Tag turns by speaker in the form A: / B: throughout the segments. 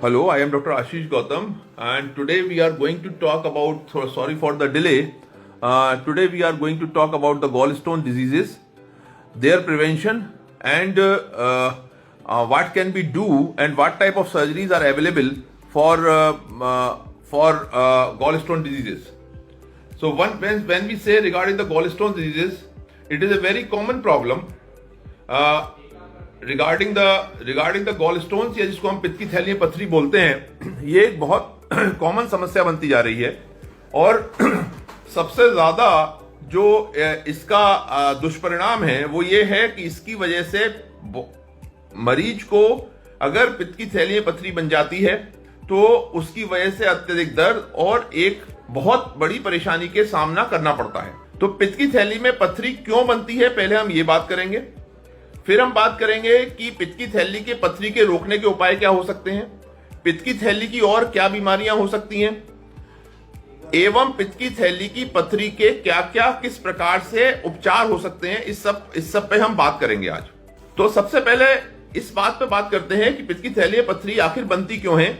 A: Hello, I am Dr. Ashish Gautam, and today we are going to talk about, sorry for the delay, today we are going to talk about the gallstone diseases, their prevention, and what can we do and what type of surgeries are available for gallstone diseases. So when we say regarding the gallstone diseases, it is a very common problem. Regarding the gallstones या जिसको हम पित्त की थैली में पथरी बोलते हैं, ये एक बहुत कॉमन समस्या बनती जा रही है और सबसे ज्यादा जो इसका दुष्परिणाम है वो ये है कि इसकी वजह से मरीज को अगर पित्त की थैली में पथरी बन जाती है तो उसकी वजह से अत्यधिक दर्द और एक बहुत बड़ी परेशानी के सामना करना पड़ता है। तो पित्त की थैली में पथरी क्यों बनती है, पहले हम ये बात करेंगे। फिर हम बात करेंगे कि पित्त की थैली के पथरी के रोकने के उपाय क्या हो सकते हैं, पित्त की थैली की और क्या बीमारियां हो सकती हैं, एवं पित्त की थैली की पथरी के क्या क्या किस प्रकार से उपचार हो सकते हैं, इस सब पे हम बात करेंगे आज। तो सबसे पहले इस बात पे बात करते हैं कि पित्त की थैली में पथरी आखिर बनती क्यों है।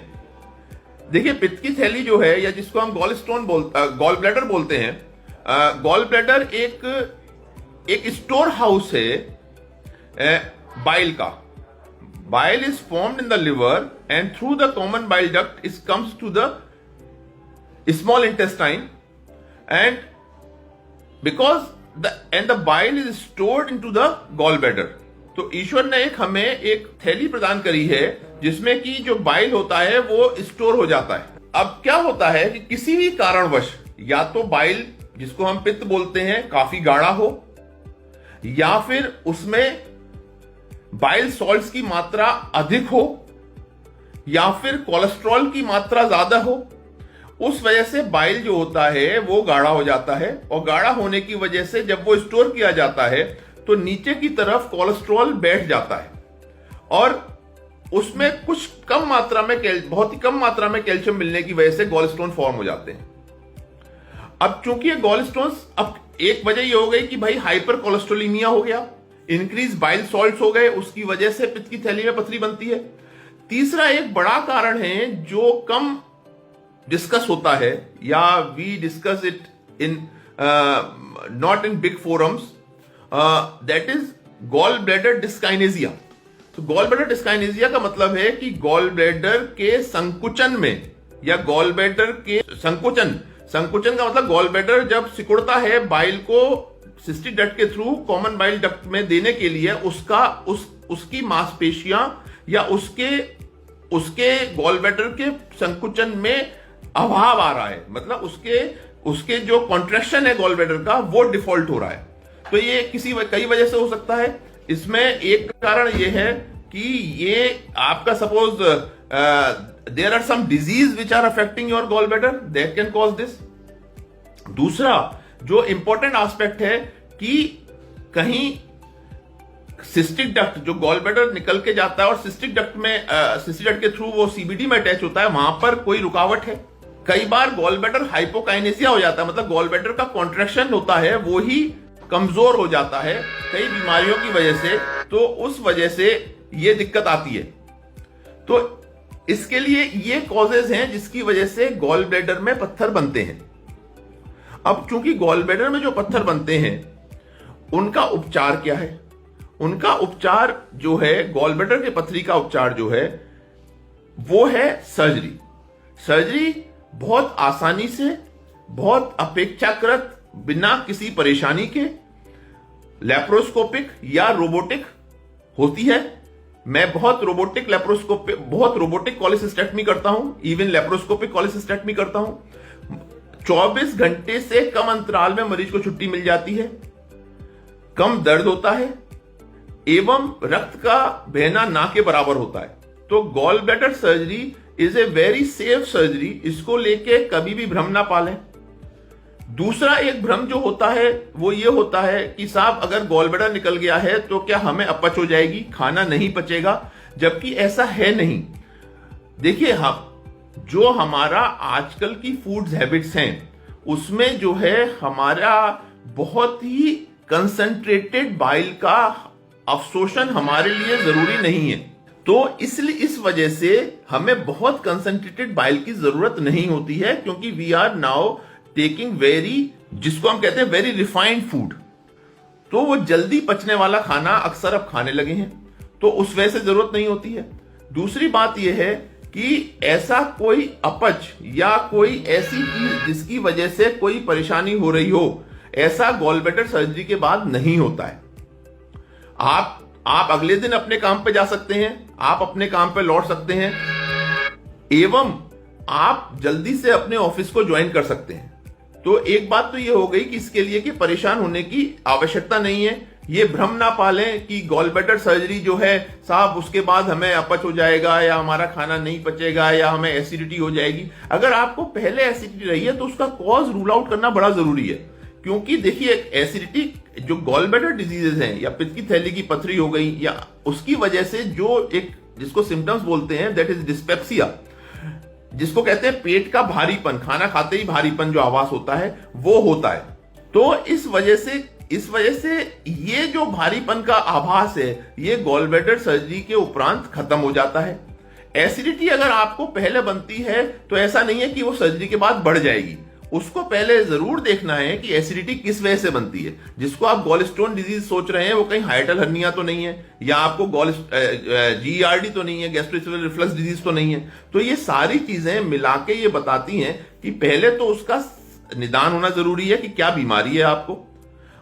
A: देखिए, पित्त की थैली जो है या जिसको हम गॉल ब्लैडर बोलते हैं, गॉल ब्लैडर एक स्टोर हाउस है bile का। Bile is formed in the liver and through the common bile duct it comes to the small intestine and the bile is stored into the gallbladder। तो ईश्वर ने हमें एक थैली प्रदान करी है जिसमें कि जो बाइल होता है वो स्टोर हो जाता है। अब क्या होता है कि किसी भी कारणवश या तो बाइल जिसको हम पित्त बोलते हैं काफी गाढ़ा हो, या फिर उसमें बाइल सॉल्ट्स की मात्रा अधिक हो, या फिर कोलेस्ट्रॉल की मात्रा ज्यादा हो, उस वजह से बाइल जो होता है वो गाढ़ा हो जाता है और गाढ़ा होने की वजह से जब वो स्टोर किया जाता है तो नीचे की तरफ कोलेस्ट्रॉल बैठ जाता है और उसमें कुछ कम मात्रा में बहुत ही कम मात्रा में कैल्शियम मिलने की वजह से गॉलस्टोन फॉर्म हो जाते हैं। अब चूंकि ये गॉलस्टोन्स, अब एक वजह ये हो गई कि भाई हाइपर कोलेस्ट्रोलिमिया हो गया, इंक्रीज बाइल सॉल्ट्स हो गए, उसकी वजह से पित्त की थैली में पथरी बनती है। तीसरा एक बड़ा कारण है जो कम डिस्कस होता है या we discuss it in not in big forums, that is gall bladder dyskinesia. तो गॉल ब्लैडर डिस्काइनेजिया का मतलब है कि गॉल ब्लैडर के संकुचन में या गॉल ब्लैडर के संकुचन का मतलब गॉल ब्लैडर जब सिकुड़ता है बाइल को सिस्टिक डक्ट के थ्रू कॉमन बाइल डक्ट में देने के लिए उसकी मांसपेशियां या उसके गॉल ब्लैडर के संकुचन में अभाव आ रहा है, मतलब उसके जो कॉन्ट्रैक्शन है गॉल ब्लैडर का वो डिफॉल्ट हो रहा है। तो ये कई वजह से हो सकता है। इसमें एक कारण ये है कि ये आपका suppose there are some disease which are affecting your gall bladder, that can cause this. दूसरा जो इंपॉर्टेंट एस्पेक्ट है कि कहीं सिस्टिक डक्ट जो गॉल ब्लैडर निकल के जाता है और सिस्टिक डक्ट के थ्रू वो सीबीडी में अटैच होता है, वहां पर कोई रुकावट है। कई बार गॉल ब्लैडर हाइपोकाइनेसिया हो जाता है, मतलब गॉल ब्लैडर का कॉन्ट्रैक्शन होता है वो ही कमजोर हो जाता है कई बीमारियों की वजह से, तो उस वजह से ये दिक्कत आती है। तो इसके लिए ये कॉजेज हैं जिसकी वजह से गॉल ब्लैडर में पत्थर बनते हैं। अब चूंकि गॉल ब्लैडर में जो पत्थर बनते हैं उनका उपचार क्या है, उनका उपचार जो है गॉल ब्लैडर के पथरी का उपचार जो है वो है सर्जरी। सर्जरी बहुत आसानी से, बहुत अपेक्षाकृत बिना किसी परेशानी के लैप्रोस्कोपिक या रोबोटिक होती है। मैं बहुत रोबोटिक कोलेसिस्टेक्टमी करता हूं, इवन लैप्रोस्कोपिक कोलेसिस्टेक्टमी करता हूं। 24 घंटे से कम अंतराल में मरीज को छुट्टी मिल जाती है, कम दर्द होता है एवं रक्त का बहना ना के बराबर होता है। तो gall bladder surgery is a very safe surgery, इसको लेके कभी भी भ्रम ना पालें। दूसरा एक भ्रम जो होता है वो ये होता है कि साहब अगर गॉल ब्लैडर निकल गया है तो क्या हमें अपच हो जाएगी, खाना नहीं पचेगा, जबकि ऐसा है नहीं। देखिए, जो हमारा आजकल की फूड्स हैबिट्स हैं उसमें जो है हमारा बहुत ही कंसंट्रेटेड बाइल का अवशोषण हमारे लिए जरूरी नहीं है। तो इसलिए इस वजह से हमें बहुत कंसंट्रेटेड बाइल की जरूरत नहीं होती है, क्योंकि we are now taking very, जिसको हम कहते हैं वेरी रिफाइंड फूड। तो वो जल्दी पचने वाला खाना अक्सर अब खाने लगे हैं, तो उस वजह से जरूरत नहीं होती है। दूसरी बात यह है कि ऐसा कोई अपच या कोई ऐसी चीज जिसकी वजह से कोई परेशानी हो रही हो, ऐसा गॉल ब्लैडर सर्जरी के बाद नहीं होता है। आप अगले दिन अपने काम पे जा सकते हैं, आप अपने काम पे लौट सकते हैं, एवं आप जल्दी से अपने ऑफिस को ज्वाइन कर सकते हैं। तो एक बात तो ये हो गई कि इसके लिए कि परेशान होने की आवश्यकता नहीं है। ये भ्रम ना पालें कि गॉल ब्लैडर सर्जरी जो है साहब उसके बाद हमें अपच हो जाएगा या हमारा खाना नहीं पचेगा या हमें एसिडिटी हो जाएगी। अगर आपको पहले एसिडिटी रही है तो उसका कॉज रूल आउट करना बड़ा जरूरी है, क्योंकि देखिए एसिडिटी जो गॉल ब्लैडर डिजीजेस हैं या पित्त की थैली की पथरी हो गई या उसकी वजह से जो एक जिसको सिम्टम्स बोलते हैं दैट इज डिस्पेप्सिया, जिसको कहते हैं पेट का भारीपन, खाना खाते ही भारीपन जो आवाज होता है वो होता है। तो इस वजह से ये जो भारीपन का आभास है ये गॉल ब्लैडर सर्जरी के उपरांत खत्म हो जाता है। एसिडिटी अगर आपको पहले बनती है तो ऐसा नहीं है कि वो सर्जरी के बाद बढ़ जाएगी, उसको पहले जरूर देखना है कि एसिडिटी किस वजह से बनती है। जिसको आप गॉलस्टोन डिजीज सोच रहे हैं वो कहीं हाइटल हर्निया तो नहीं है, या आपको GERD तो नहीं है, गैस्ट्रोइसोफेजियल रिफ्लक्स डिजीज तो नहीं है। तो ये सारी चीजें मिला के ये बताती हैं कि पहले तो उसका निदान होना जरूरी है कि क्या बीमारी है आपको,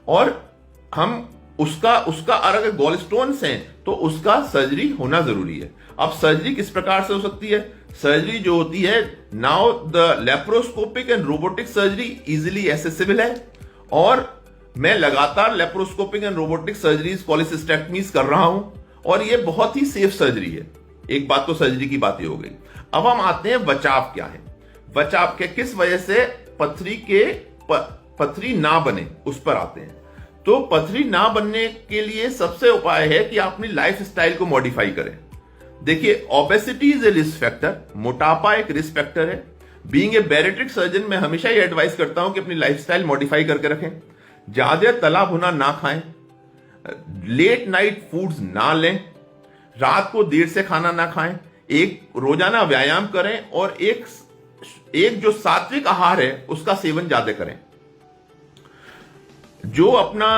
A: और हम उसका और अगर गॉलस्टोन्स हैं तो उसका सर्जरी होना जरूरी है। अब सर्जरी किस प्रकार से हो सकती है? सर्जरी जो होती है now the laparoscopic and robotic surgery easily accessible है, और मैं लगातार लेप्रोस्कोपिक एंड रोबोटिक सर्जरीज कॉलिसिस्टेक्टमीज कर रहा हूं, और ये बहुत ही सेफ सर्जरी है। एक बात तो सर्जरी की बात ही हो गई। अब हम आते हैं बचाव क्या है, बचाव के किस वजह से पथरी ना बने उस पर आते हैं। तो पथरी ना बनने के लिए सबसे उपाय है कि आप अपनी लाइफ स्टाइल को मॉडिफाई करें। देखिए obesity is a risk factor, मोटापा एक रिस्क फैक्टर है। बीइंग ए बैरिट्रिक सर्जन मैं हमेशा ये एडवाइस करता हूं कि अपनी लाइफस्टाइल मॉडिफाई करके रखें। ज्यादा तला भुना ना खाएं, लेट नाइट फूड्स ना लें, रात को देर से खाना ना खाएं, एक रोजाना व्यायाम करें, और एक जो सात्विक आहार है उसका सेवन ज्यादा करें। जो अपना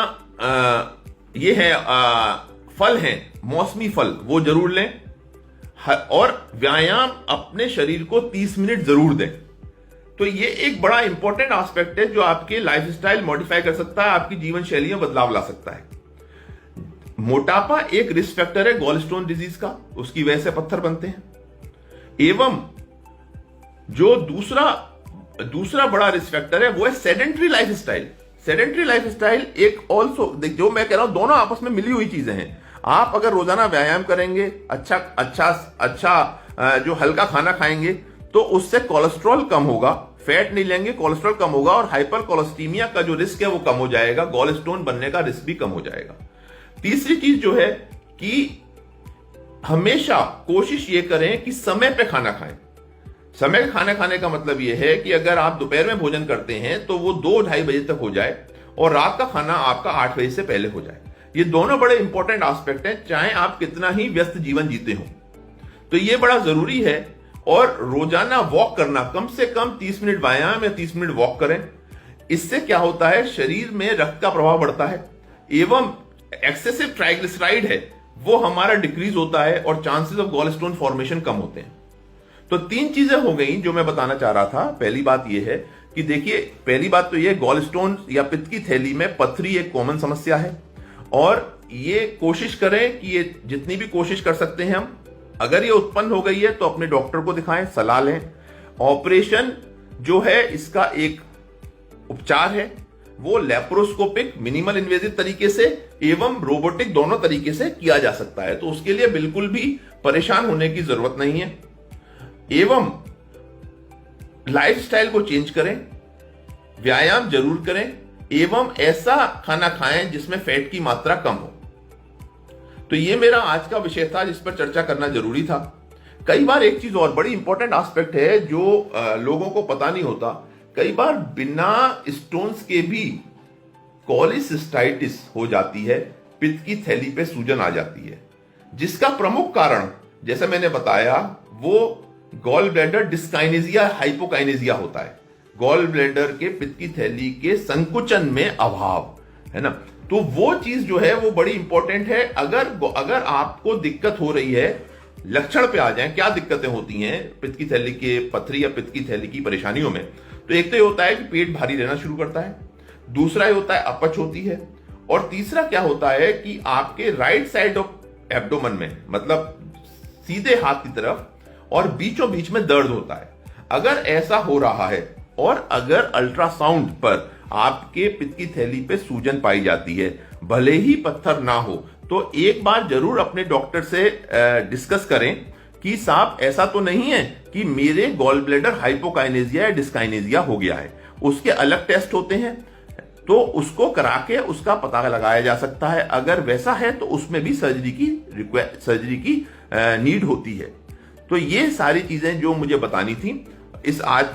A: ये है फल हैं, मौसमी फल वो जरूर लें, और व्यायाम अपने शरीर को 30 मिनट जरूर दें। तो ये एक बड़ा इंपॉर्टेंट एस्पेक्ट है जो आपके लाइफस्टाइल मॉडिफाई कर सकता है, आपकी जीवन शैली में बदलाव ला सकता है। मोटापा एक रिस्क फैक्टर है गॉलस्टोन डिजीज का, उसकी वजह से पत्थर बनते हैं। एवं जो दूसरा बड़ा रिस्क फैक्टर है वो है सेडेंटरी लाइफस्टाइल। सेडेंटरी लाइफस्टाइल एक ऑल्सो, जो मैं कह रहा हूं दोनों आपस में मिली हुई चीजें हैं। आप अगर रोजाना व्यायाम करेंगे, अच्छा जो हल्का खाना खाएंगे, तो उससे कोलेस्ट्रॉल कम होगा, फैट नहीं लेंगे, कोलेस्ट्रॉल कम होगा, और हाइपर कोलेस्टीमिया का जो रिस्क है वो कम हो जाएगा, गॉलस्टोन बनने का रिस्क भी कम हो जाएगा। तीसरी चीज जो है कि हमेशा कोशिश ये करें कि समय पे खाना खाएं। समय खाना खाने का मतलब यह है कि अगर आप दोपहर में भोजन करते हैं तो वो 2-2:30 बजे तक हो जाए, और रात का खाना आपका 8 बजे से पहले हो जाए। ये दोनों बड़े इंपॉर्टेंट एस्पेक्ट हैं, चाहे आप कितना ही व्यस्त जीवन जीते हो। तो ये बड़ा जरूरी है। और रोजाना वॉक करना, कम से कम 30 मिनट व्यायाम या 30 मिनट वॉक करें। इससे क्या होता है, शरीर में रक्त का प्रभाव बढ़ता है, एवं एक्सेसिव ट्राइग्लिसराइड है वो हमारा डिक्रीज होता है, और चांसेस ऑफ गॉलस्टोन फॉर्मेशन कम होते हैं। तो 3 चीजें हो गई जो मैं बताना चाह रहा था। पहली बात यह है कि देखिए, पहली बात तो यह गॉलस्टोन या पित्त की थैली में पथरी एक कॉमन समस्या है, और ये कोशिश करें कि ये जितनी भी कोशिश कर सकते हैं हम, अगर ये उत्पन्न हो गई है तो अपने डॉक्टर को दिखाएं, सलाह लें। ऑपरेशन जो है इसका एक उपचार है, वो लेप्रोस्कोपिक मिनिमल इन्वेजिव तरीके से एवं रोबोटिक दोनों तरीके से किया जा सकता है। तो उसके लिए बिल्कुल भी परेशान होने की जरूरत नहीं है। एवं लाइफस्टाइल को चेंज करें, व्यायाम जरूर करें, एवं ऐसा खाना खाएं जिसमें फैट की मात्रा कम हो। तो ये मेरा आज का विषय था जिस पर चर्चा करना जरूरी था। कई बार एक चीज और बड़ी इंपॉर्टेंट एस्पेक्ट है जो लोगों को पता नहीं होता, कई बार बिना स्टोन्स के भी कॉलिसिस्टाइटिस हो जाती है, पित्त की थैली पे सूजन आ जाती है, जिसका प्रमुख कारण जैसा मैंने बताया, वो गॉल ब्लैडर डिस्काइनेजिया हाइपोकाइनेजिया होता है, गॉल ब्लैडर के पित्त की थैली के संकुचन में अभाव, है ना। तो वो चीज जो है वो बड़ी इंपॉर्टेंट है। अगर आपको दिक्कत हो रही है, लक्षण पे आ जाए, क्या दिक्कतें होती हैं पित्त की थैली के पथरी या पित्त की थैली की परेशानियों में, तो एक तो ये होता है कि पेट भारी रहना शुरू करता है, दूसरा ये होता है अपच होती है, और तीसरा क्या होता है कि आपके राइट साइड ऑफ एब्डोमेन में, मतलब सीधे हाथ की तरफ और बीचों बीच में दर्द होता है। अगर ऐसा हो रहा है और अगर अल्ट्रासाउंड पर आपके पित्त की थैली पे सूजन पाई जाती है, भले ही पत्थर ना हो, तो एक बार जरूर अपने डॉक्टर से डिस्कस करें कि साहब ऐसा तो नहीं है कि मेरे गॉल ब्लैडर हाइपोकाइनेजिया या डिस्काइनेजिया हो गया है। उसके अलग टेस्ट होते हैं, तो उसको करा के उसका पता लगाया जा सकता है। अगर वैसा है तो उसमें भी सर्जरी की नीड होती है। तो ये सारी चीजें जो मुझे बतानी थी इस आज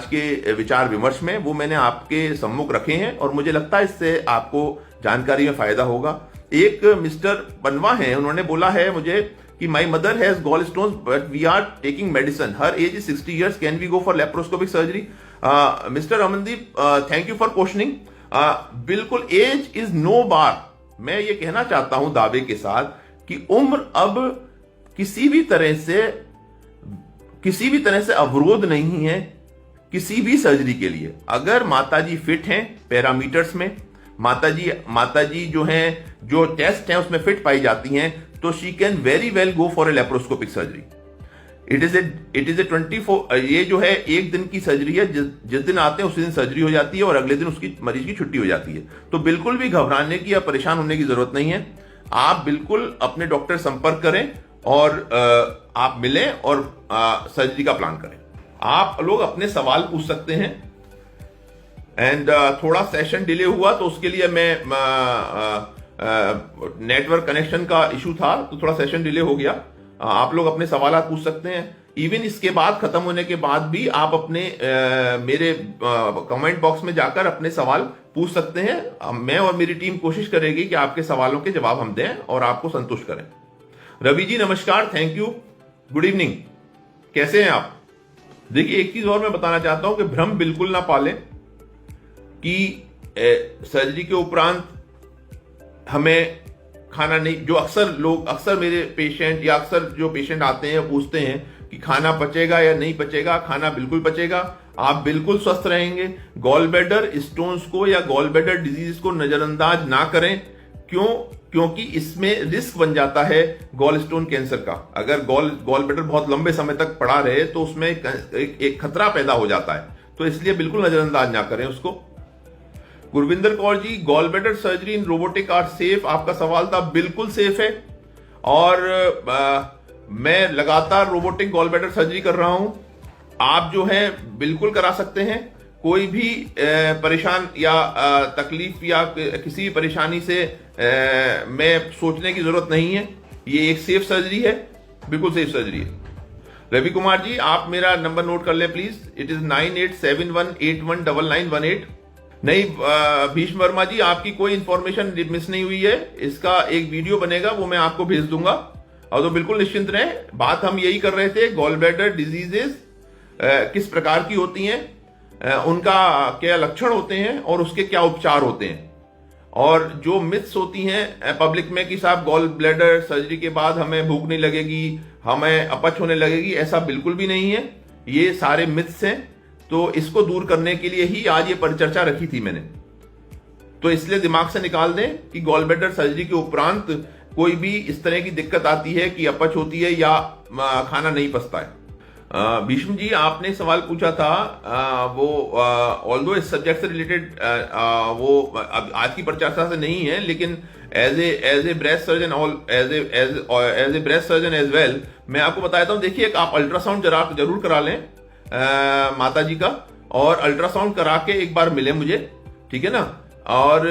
A: के विचार विमर्श में, वो मैंने आपके सम्मुख रखे हैं, और मुझे लगता है इससे आपको जानकारी में फायदा होगा। एक मिस्टर पनवा है, उन्होंने बोला है मुझे कि my mother has gall stones but we are taking medicine, her age is 60 years, can we go for laparoscopic surgery? Mister Amandeep, thank you for questioning. बिल्कुल, एज इज नो बार। मैं ये कहना चाहता हूं दावे के साथ कि उम्र अब किसी भी तरह से अवरोध नहीं है किसी भी सर्जरी के लिए। अगर माताजी फिट हैं पैरामीटर्स में, माताजी जो हैं, जो टेस्ट हैं उसमें फिट पाई जाती हैं, तो she can very well go for a laparoscopic surgery. It is a 24, ये जो है एक दिन की सर्जरी है, जिस दिन आते हैं उसी दिन सर्जरी हो जाती है और अगले दिन उसकी मरीज की छुट्टी हो जाती है। तो बिल्कुल भी घबराने की या परेशान होने की जरूरत नहीं है। आप बिल्कुल अपने डॉक्टर संपर्क करें और आप मिलें और सर्जरी का प्लान करें। आप लोग अपने सवाल पूछ सकते हैं। एंड थोड़ा सेशन डिले हुआ तो उसके लिए मैं नेटवर्क कनेक्शन का इशू था, तो थोड़ा सेशन डिले हो गया। आप लोग अपने सवाल पूछ सकते हैं। इवन इसके बाद खत्म होने के बाद भी आप अपने मेरे कमेंट बॉक्स में जाकर अपने सवाल पूछ सकते हैं। मैं और मेरी टीम कोशिश करेगी कि आपके सवालों के जवाब हम दें और आपको संतुष्ट करें। रवि जी नमस्कार, थैंक यू, गुड इवनिंग, कैसे हैं आप? देखिए, एक चीज और मैं बताना चाहता हूं कि भ्रम बिल्कुल ना पालें कि सर्जरी के उपरांत हमें खाना नहीं, जो अक्सर मेरे पेशेंट या अक्सर जो पेशेंट आते हैं पूछते हैं कि खाना पचेगा या नहीं पचेगा। खाना बिल्कुल पचेगा, आप बिल्कुल स्वस्थ रहेंगे। गॉल ब्लैडर स्टोन्स को या गॉल ब्लैडर डिजीज को नजरअंदाज ना करें। क्योंकि इसमें रिस्क बन जाता है गॉल स्टोन कैंसर का। अगर गॉल ब्लैडर बहुत लंबे समय तक पड़ा रहे तो उसमें एक खतरा पैदा हो जाता है, तो इसलिए बिल्कुल नजरअंदाज ना करें उसको। Gurvinder Kaur ji, gall bladder surgery in robotic are safe? आपका सवाल था, बिल्कुल सेफ है। और मैं लगातार रोबोटिक गॉल ब्लैडर सर्जरी कर रहा हूं। आप जो है बिल्कुल करा सकते हैं। कोई भी परेशान या तकलीफ या किसी भी परेशानी से में सोचने की जरूरत नहीं है। ये एक सेफ सर्जरी है, बिल्कुल सेफ सर्जरी है। रवि कुमार जी, आप मेरा नंबर नोट कर लें प्लीज। It is 9871819918। नहीं भीष्म वर्मा जी, आपकी कोई इंफॉर्मेशन मिस नहीं हुई है। इसका एक वीडियो बनेगा, वो मैं आपको भेज दूंगा। और तो बिल्कुल निश्चिंत रहें। बात हम यही कर रहे थे, गॉल ब्लैडर डिजीजेस किस प्रकार की होती हैं, उनका क्या लक्षण होते हैं और उसके क्या उपचार होते हैं। और जो मिथ्स होती हैं पब्लिक में कि साहब गॉल ब्लैडर सर्जरी के बाद हमें भूख नहीं लगेगी, हमें अपच होने लगेगी, ऐसा बिल्कुल भी नहीं है। ये सारे मिथ्स हैं। तो इसको दूर करने के लिए ही आज ये परिचर्चा रखी थी मैंने। तो इसलिए दिमाग से निकाल दें कि गॉल ब्लैडर सर्जरी के उपरांत कोई भी इस तरह की दिक्कत आती है कि अपच होती है या खाना नहीं पचता है। भीष्म जी, आपने सवाल पूछा था, वो ऑल्दो इस सब्जेक्ट से रिलेटेड वो आज की परिचर्चा से नहीं है, लेकिन as a breast surgeon as a breast surgeon as well मैं आपको बताता हूँ। देखिए, आप अल्ट्रासाउंड जरूर करा लें माता जी का, और अल्ट्रासाउंड करा के एक बार मिले मुझे, ठीक है ना। और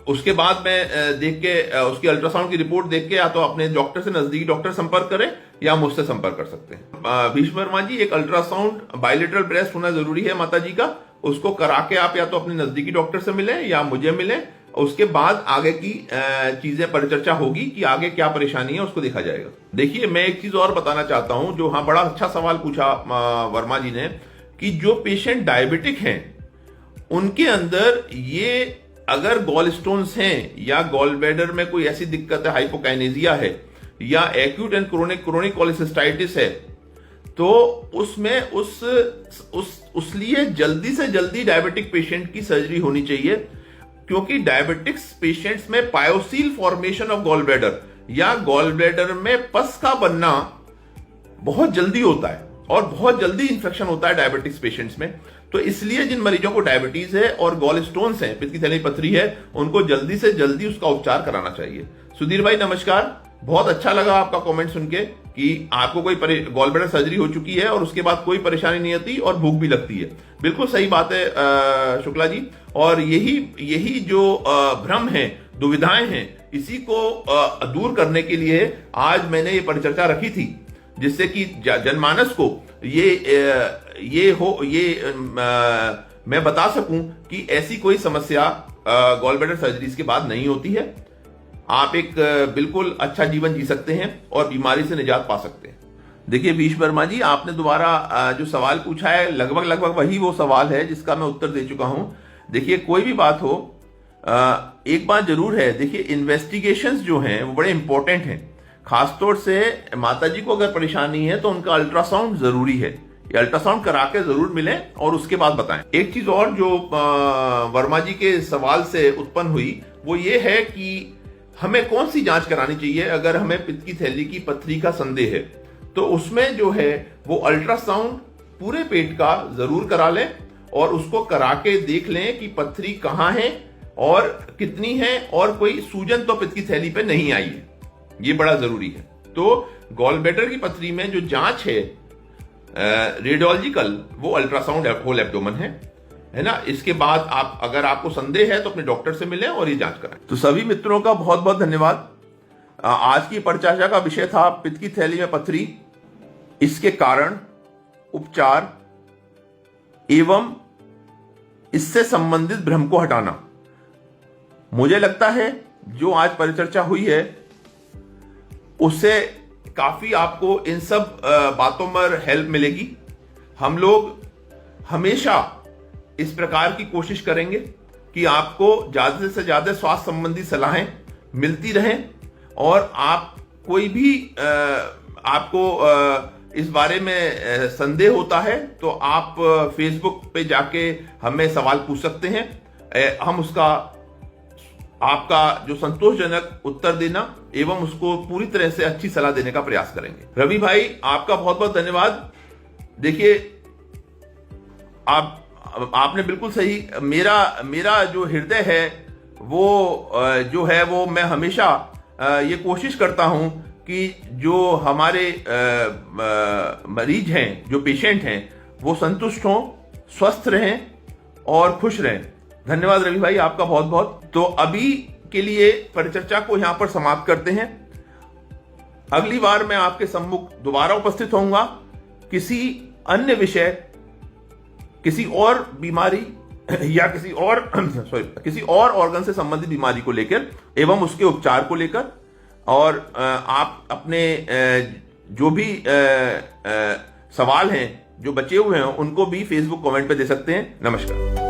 A: उसके बाद मैं देख के उसकी अल्ट्रासाउंड की रिपोर्ट देख के या तो अपने डॉक्टर से, नजदीकी डॉक्टर संपर्क करें या मुझसे संपर्क कर सकते हैं। भीष्म वर्मा जी, एक अल्ट्रासाउंड बायलेटरल ब्रेस्ट होना जरूरी है माता जी का। उसको करा के आप या तो अपने नजदीकी डॉक्टर से मिलें या मुझे मिलें, उसके बाद आगे की चीजें परिचर्चा होगी कि आगे क्या परेशानी है उसको देखा जाएगा। देखिए, मैं एक चीज और बताना चाहता हूं, जो हाँ बड़ा अच्छा सवाल पूछा वर्मा जी ने, कि जो पेशेंट डायबिटिक हैं उनके अंदर ये अगर गॉल स्टोन्स हैं या गॉल ब्लैडर में कोई ऐसी दिक्कत है, हाइपोकाइनेजिया है या एक्यूट एंड क्रोनिक कॉलिसिस्टाइटिस है, तो उसमें उस लिए जल्दी से जल्दी डायबिटिक पेशेंट की सर्जरी होनी चाहिए, क्योंकि डायबिटिक्स पेशेंट्स में पायोसील फॉर्मेशन ऑफ गॉल ब्लैडर या गॉल ब्लैडर में पस का बनना बहुत जल्दी होता है और बहुत जल्दी इंफेक्शन होता है डायबिटिक्स पेशेंट्स में। तो इसलिए जिन मरीजों को डायबिटीज है और गॉल स्टोन्स हैं, पित्त की थैली पथरी है, उनको जल्दी से जल्दी उसका उपचार कराना चाहिए। सुधीर भाई नमस्कार, बहुत अच्छा लगा आपका कमेंट सुन के कि आपको कोई गॉल ब्लैडर सर्जरी हो चुकी है और उसके बाद कोई परेशानी नहीं आती और भूख भी लगती है। बिल्कुल सही बात है शुक्ला जी, और यही जो भ्रम है, दुविधाएं हैं, इसी को दूर करने के लिए आज मैंने ये परिचर्चा रखी थी, जिससे कि जनमानस को मैं बता सकूं कि ऐसी कोई समस्या गॉल ब्लैडर सर्जरीज के बाद नहीं होती है। आप एक बिल्कुल अच्छा जीवन जी सकते हैं और बीमारी से निजात पा सकते हैं। देखिए विश वर्मा जी, आपने दोबारा जो सवाल पूछा है लगभग वही वो सवाल है जिसका मैं उत्तर दे चुका हूं। देखिए, कोई भी बात हो, एक बात जरूर है, देखिए इन्वेस्टिगेशंस जो हैं वो बड़े इंपॉर्टेंट हैं। खासतौर से माता जी को अगर परेशानी है तो उनका अल्ट्रासाउंड जरूरी है, ये अल्ट्रासाउंड करा के जरूर मिलें और उसके बाद बताएं। एक चीज और जो वर्मा जी के सवाल से उत्पन्न हुई वो ये है कि हमें कौन सी जांच करानी चाहिए अगर हमें पित्त की थैली की पथरी का संदेह है। तो उसमें जो है वो अल्ट्रासाउंड पूरे पेट का जरूर करा लें और उसको करा के देख लें कि पथरी कहाँ है और कितनी है और कोई सूजन तो पित्त की थैली पे नहीं आई है, ये बड़ा जरूरी है। तो गॉल ब्लैडर की पथरी में जो जांच है रेडियोलॉजिकल, वो अल्ट्रासाउंड होल एब्डोमेन है ना। इसके बाद आप अगर आपको संदेह है तो अपने डॉक्टर से मिलें और ये जांच कराएं। तो सभी मित्रों का बहुत बहुत धन्यवाद। आज की परिचर्चा का विषय था पित्त की थैली में पथरी, इसके कारण, उपचार एवं इससे संबंधित भ्रम को हटाना। मुझे लगता है जो आज परिचर्चा हुई है उससे काफी आपको इन सब बातों पर हेल्प मिलेगी। हम लोग हमेशा इस प्रकार की कोशिश करेंगे कि आपको ज्यादा से ज्यादा स्वास्थ्य संबंधी सलाहें मिलती रहें, और आप कोई भी आपको इस बारे में संदेह होता है तो आप फेसबुक पे जाके हमें सवाल पूछ सकते हैं। हम उसका आपका जो संतोषजनक उत्तर देना एवं उसको पूरी तरह से अच्छी सलाह देने का प्रयास करेंगे। रवि भाई, आपका बहुत बहुत धन्यवाद। देखिए, आपने बिल्कुल सही, मेरा जो हृदय है वो जो है वो मैं हमेशा ये कोशिश करता हूं कि जो हमारे मरीज हैं, जो पेशेंट हैं, वो संतुष्ट हों, स्वस्थ रहें और खुश रहें। धन्यवाद रवि भाई, आपका बहुत बहुत। तो अभी के लिए परिचर्चा को यहां पर समाप्त करते हैं। अगली बार मैं आपके सम्मुख दोबारा उपस्थित होऊंगा किसी अन्य विषय, किसी और बीमारी या किसी और ऑर्गन से संबंधित बीमारी को लेकर एवं उसके उपचार को लेकर। और आप अपने जो भी सवाल हैं जो बचे हुए हैं उनको भी फेसबुक कमेंट पे दे सकते हैं। नमस्कार।